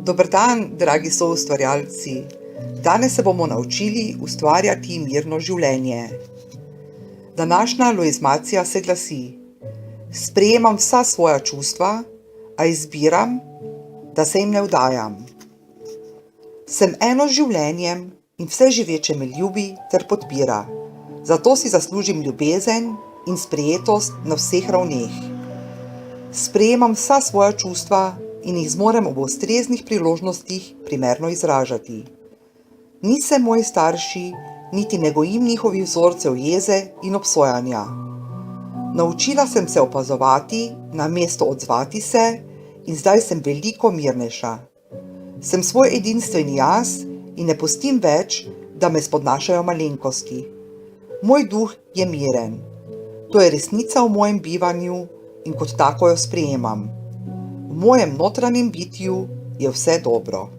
Dober dan, dragi soustvarjalci. Danes se bomo naučili ustvarjati mirno življenje. Današnja luizmacija se glasi: sprejemam vsa svoja čustva, a izbiram, da se jim ne vdajam. Sem eno z življenjem in vse živeče me ljubi ter podpira, zato si zaslužim ljubezen in sprejetost na vseh ravneh. Sprejemam vsa svoja čustva in jih zmorem ob ustreznih priložnostih primerno izražati. Nisem moji starši, niti ne gojim njihovih vzorcev jeze in obsojanja. Naučila sem se opazovati, namesto odzvati se, in zdaj sem veliko mirnejša. Sem svoj edinstveni jaz in ne pustim več, da me spodnašajo malenkosti. Moj duh je miren. To je resnica v mojem bivanju in kot tako jo sprejemam. V mojem notranjem bitju je vse dobro.